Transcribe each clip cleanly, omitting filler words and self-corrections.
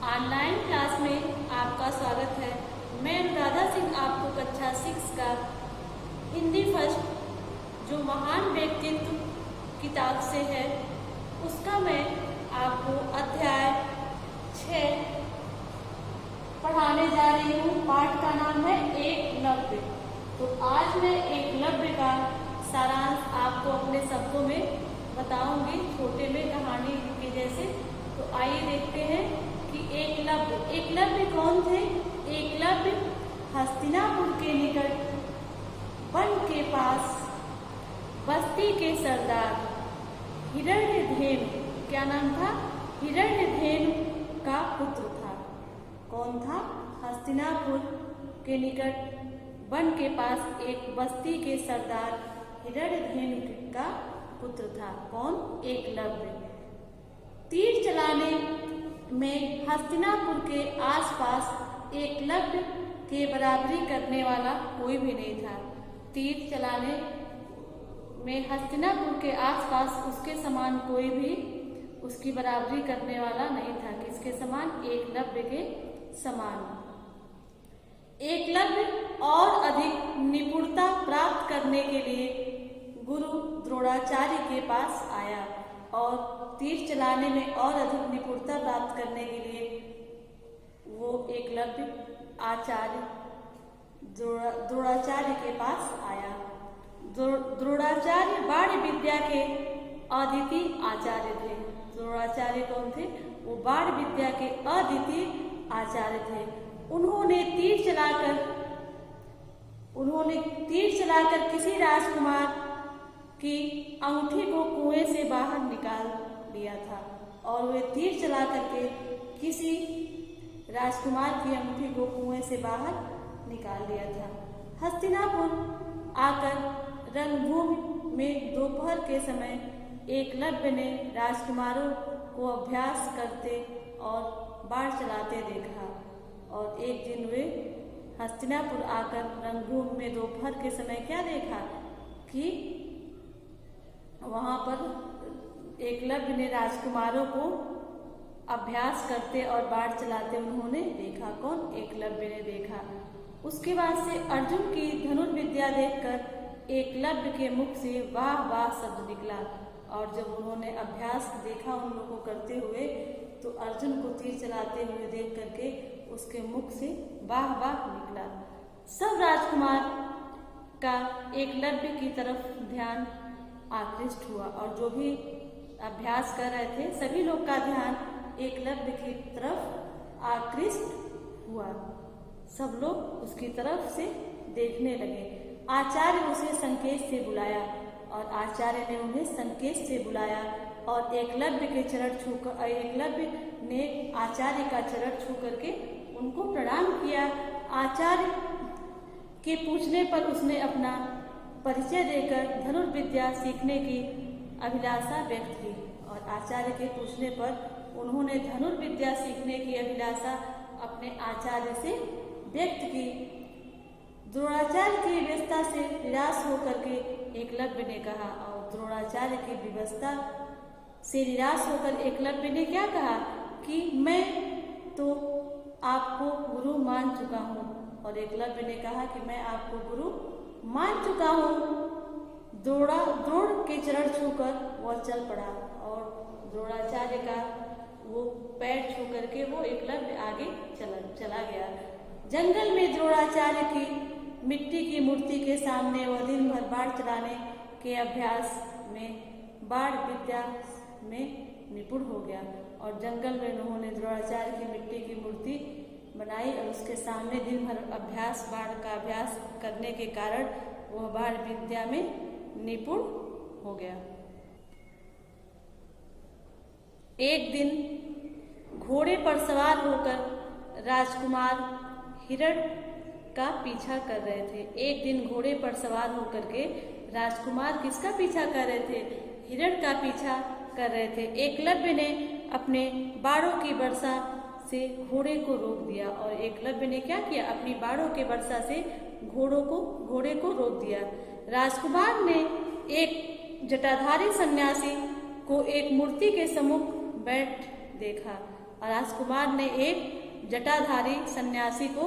Online class में आपका स्वागत है। मैं अनुराधा सिंह आपको कक्षा 6 का हिंदी फर्स्ट जो महान व्यक्तित्व किताब से है उसका मैं आपको अध्याय 6 पढ़ाने जा रही हूँ। पाठ का नाम है एकलव्य। तो आज मैं एकलव्य का सारांश आपको अपने शब्दों में बताऊंगी, छोटे में कहानी के जैसे। तो आइए देखते हैं कि एकलव्य कौन थे। एकलव्य हस्तिनापुर के निकट वन के पास बस्ती के सरदार हिरण्यधेनु, क्या नाम था, हिरण्यधेनु का पुत्र था। कौन था? हस्तिनापुर के निकट वन के पास एक बस्ती के सरदार हिरण्यधेनु का पुत्र था। कौन? एकलव्य। तीर चलाने में हस्तिनापुर के आसपास एकलव्य के बराबरी करने वाला कोई भी नहीं था। तीर चलाने में हस्तिनापुर के आसपास उसके समान कोई भी उसकी बराबरी करने वाला नहीं था। किसके समान? एकलव्य के समान। एकलव्य और अधिक निपुणता प्राप्त करने के लिए गुरु द्रोणाचार्य के पास आया और तीर चलाने में और अधिक निपुणता प्राप्त करने के लिए वो एकलव्य आचार्य द्रोणाचार्य के पास आया। द्रोणाचार्य बाण विद्या के अद्वितीय आचार्य थे। द्रोणाचार्य कौन थे? वो बाण विद्या के अद्वितीय आचार्य थे। उन्होंने तीर चलाकर किसी राजकुमार की अंगूठी को कुएं से बाहर निकाल दिया था और वे तीर चला करके किसी राजकुमार की अंगूठी को कुएं से बाहर निकाल दिया था। हस्तिनापुर आकर रणभूमि में दोपहर के समय एकलव्य ने राजकुमारों को अभ्यास करते और बाण चलाते देखा। और एक दिन वे हस्तिनापुर आकर रणभूमि में दोपहर के समय क्या देखा कि वहां पर एकलव्य ने राजकुमारों को अभ्यास करते और बाण चलाते उन्होंने देखा। कौन? एकलव्य ने देखा। उसके बाद से अर्जुन की धनुर्विद्या देखकर एकलव्य के मुख से वाह वाह शब्द निकला। और जब उन्होंने अभ्यास देखा उन लोगों को करते हुए तो अर्जुन को तीर चलाते हुए देख करके उसके मुख से वाह वाह निकला। सब राजकुमार का एकलव्य की तरफ ध्यान आकृष्ट हुआ और जो भी अभ्यास कर रहे थे सभी लोग का ध्यान एकलव्य की तरफ आकृष्ट हुआ। सब लोग उसकी तरफ से देखने लगे। आचार्य उसे संकेत से बुलाया और आचार्य ने उन्हें संकेत से बुलाया और एकलव्य के चरण छूकर एकलव्य ने आचार्य का चरण छू करके उनको प्रणाम किया। आचार्य के पूछने पर उसने अपना परिचय देकर धनुर्विद्या सीखने की अभिलाषा व्यक्त की और आचार्य के पूछने पर उन्होंने धनुर्विद्या सीखने की अभिलाषा अपने आचार्य से व्यक्त की। द्रोणाचार्य की व्यवस्था से निराश होकर के एकलव्य ने कहा और द्रोणाचार्य की व्यवस्था से निराश होकर एकलव्य ने क्या कहा कि मैं तो आपको गुरु मान चुका हूँ। और एकलव्य ने कहा कि मैं आपको गुरु मान चुका हूँ। द्रोण के चरण छूकर वह चल पड़ा और द्रोणाचार्य का वो पैर छू करके वो एकलव्य आगे चला गया। जंगल में द्रोणाचार्य की मिट्टी की मूर्ति के सामने वह दिन भर बाण चलाने के अभ्यास में बाण विद्या में निपुण हो गया। और जंगल में उन्होंने द्रोणाचार्य की मिट्टी की मूर्ति बनाई और उसके सामने दिन भर बाण का अभ्यास करने के कारण वह बाण विद्या में निपुण हो गया। एक दिन घोड़े पर सवार होकर राजकुमार हिरण्य का पीछा कर रहे थे। एक दिन घोड़े पर सवार होकर के राजकुमार किसका पीछा कर रहे थे? हिरण्य का पीछा कर रहे थे। एकलव्य ने अपने बाणों की वर्षा से घोड़े को रोक दिया और एकलव्य ने क्या किया? अपनी बाणों के वर्षा से घोड़े को रोक दिया। राजकुमार ने एक जटाधारी सन्यासी को एक मूर्ति के सम्मुख बैठ देखा। और राजकुमार ने एक जटाधारी सन्यासी को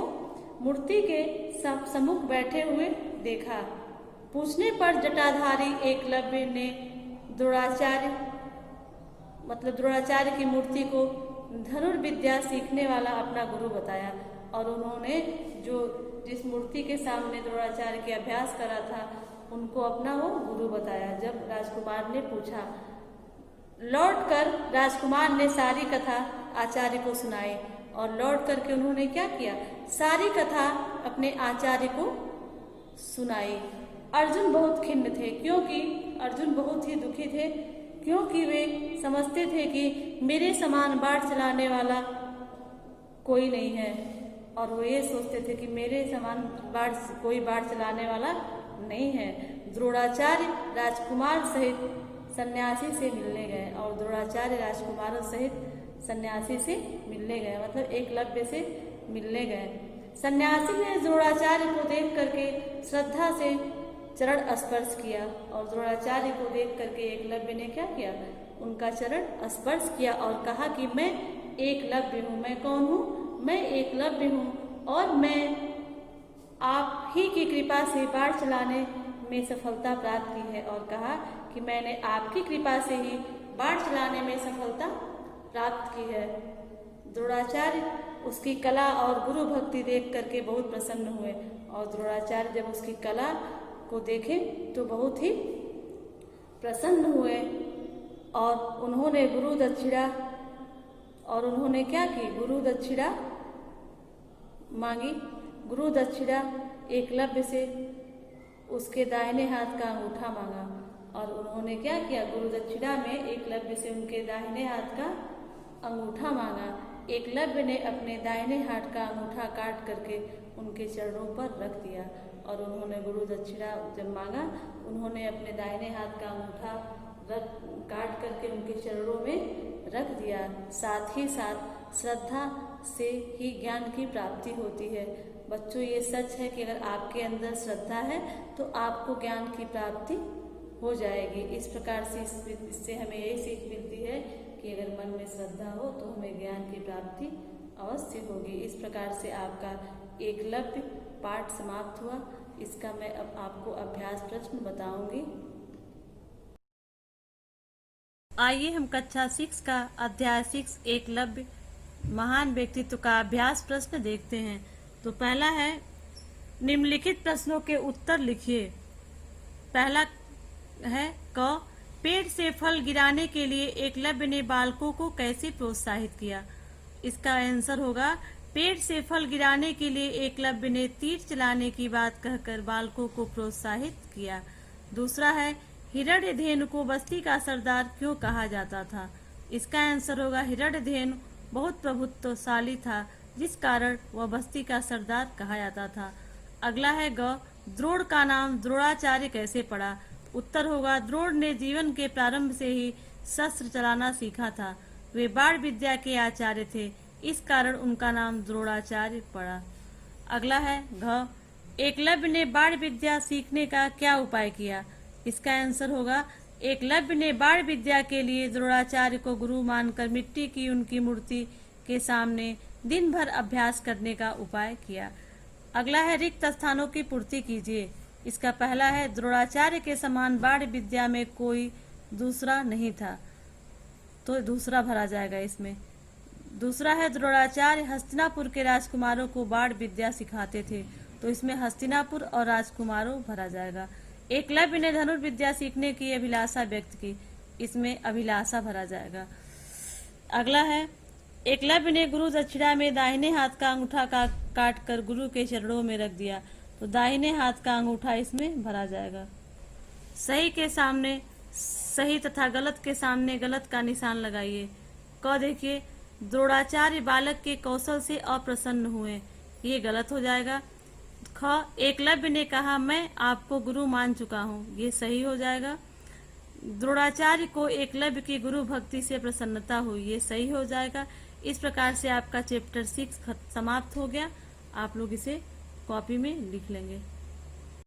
मूर्ति के सम्मुख बैठे हुए देखा। पूछने पर जटाधारी एकलव्य ने द्रोणाचार्य की मूर्ति को धनुर्विद्या सीखने वाला अपना गुरु बताया और उन्होंने जिस मूर्ति के सामने द्रोणाचार्य के अभ्यास करा था उनको अपना वो गुरु बताया। जब राजकुमार ने पूछा, लौटकर राजकुमार ने सारी कथा आचार्य को सुनाई और लौट करके उन्होंने क्या किया, सारी कथा अपने आचार्य को सुनाई। अर्जुन बहुत खिन्न थे, क्योंकि अर्जुन बहुत ही दुखी थे, क्योंकि वे समझते थे कि मेरे समान बाढ़ चलाने वाला कोई नहीं है और वो ये सोचते थे कि मेरे समान कोई बाढ़ चलाने वाला नहीं है। द्रोणाचार्य राजकुमार सहित सन्यासी से मिलने गए और द्रोणाचार्य राजकुमारों सहित सन्यासी से मिलने गए, मतलब एकलव्य से मिलने गए। सन्यासी ने द्रोणाचार्य को देख करके श्रद्धा से चरण स्पर्श किया और द्रोणाचार्य को देख करके एकलव्य ने क्या किया, उनका चरण स्पर्श किया और कहा कि मैं एकलव्य हूँ। मैं कौन हूँ? मैं एकलव्य हूँ और मैं आप ही की कृपा से बाढ़ चलाने में सफलता प्राप्त की है और कहा कि मैंने आपकी कृपा से ही बाढ़ चलाने में सफलता प्राप्त की है। द्रोणाचार्य उसकी कला और गुरु भक्ति देख करके बहुत प्रसन्न हुए और द्रोणाचार्य जब उसकी कला को देखे तो बहुत ही प्रसन्न हुए और उन्होंने गुरु दक्षिणा क्या की, गुरु दक्षिणा मांगी। गुरु दक्षिणा एकलव्य से उसके दाहिने हाथ का अंगूठा मांगा और उन्होंने क्या किया, गुरु दक्षिणा में एकलव्य से उनके दाहिने हाथ का अंगूठा मांगा। एकलव्य ने अपने दाहिने हाथ का अंगूठा काट करके उनके चरणों पर रख दिया और उन्होंने गुरु दक्षिणा जब मांगा, उन्होंने अपने दाहिने हाथ का अंगूठा काट करके उनके चरणों में रख दिया। साथ ही साथ श्रद्धा से ही ज्ञान की प्राप्ति होती है। बच्चों, ये सच है कि अगर आपके अंदर श्रद्धा है तो आपको ज्ञान की प्राप्ति हो जाएगी। इस प्रकार से इससे हमें यही सीख मिलती है कि अगर मन में श्रद्धा हो तो हमें ज्ञान की प्राप्ति अवश्य होगी। इस प्रकार से आपका एकलव्य पाठ समाप्त हुआ। इसका मैं अब आपको अभ्यास प्रश्न बताऊंगी। आइए हम कक्षा 6 का अध्याय 6 एकलव्य महान व्यक्तित्व का अभ्यास प्रश्न देखते हैं। तो पहला है, निम्नलिखित प्रश्नों के उत्तर लिखिए। पहला है क, पेड़ से फल गिराने के लिए एकलव्य ने बालकों को कैसे प्रोत्साहित किया? इसका आंसर होगा, पेड़ से फल गिराने के लिए एकलव्य ने तीर चलाने की बात कहकर बालकों को प्रोत्साहित किया। दूसरा है, हिरण्यधेनु को बस्ती का सरदार क्यों कहा जाता था? इसका आंसर होगा, हिरण्यधेनु बहुत प्रभुत्वशाली था जिस कारण वह बस्ती का सरदार कहा जाता था। अगला है ग, द्रोण का नाम द्रोणाचार्य कैसे पड़ा? उत्तर होगा, द्रोण ने जीवन के प्रारंभ से ही शस्त्र चलाना सीखा था। वे बाण विद्या के आचार्य थे, इस कारण उनका नाम द्रोणाचार्य पड़ा। अगला है घ, एकलव्य ने बाण विद्या सीखने का क्या उपाय किया? इसका आंसर होगा, एकलव्य ने बाण विद्या के लिए द्रोणाचार्य को गुरु मानकर मिट्टी की उनकी मूर्ति के सामने दिन भर अभ्यास करने का उपाय किया। अगला है, रिक्त स्थानों की पूर्ति कीजिए। इसका पहला है, द्रोणाचार्य के समान बाण विद्या में कोई दूसरा नहीं था, तो दूसरा भरा जाएगा इसमें। दूसरा है, द्रोणाचार्य हस्तिनापुर के राजकुमारों को बाण विद्या सिखाते थे, तो इसमें हस्तिनापुर और राजकुमारों भरा जाएगा। एकलव्य ने धनुर्विद्या सीखने की अभिलाषा व्यक्त की, इसमें अभिलाषा भरा जाएगा। अगला है, एकलव्य ने गुरु दक्षिणा में दाहिने हाथ का अंगूठा काट कर गुरु के चरणों में रख दिया, तो दाहिने हाथ का अंगूठा इसमें भरा जाएगा। सही के सामने सही तथा गलत के सामने गलत का निशान लगाइए। क देखिए, द्रोणाचार्य बालक के कौशल से अप्रसन्न हुए, ये गलत हो जाएगा। ख, एकलव्य ने कहा मैं आपको गुरु मान चुका हूँ, ये सही हो जाएगा। द्रोणाचार्य को एकलव्य की गुरु भक्ति से प्रसन्नता हुई, ये सही हो जाएगा। इस प्रकार से आपका चैप्टर 6 समाप्त हो गया। आप लोग इसे कॉपी में लिख लेंगे।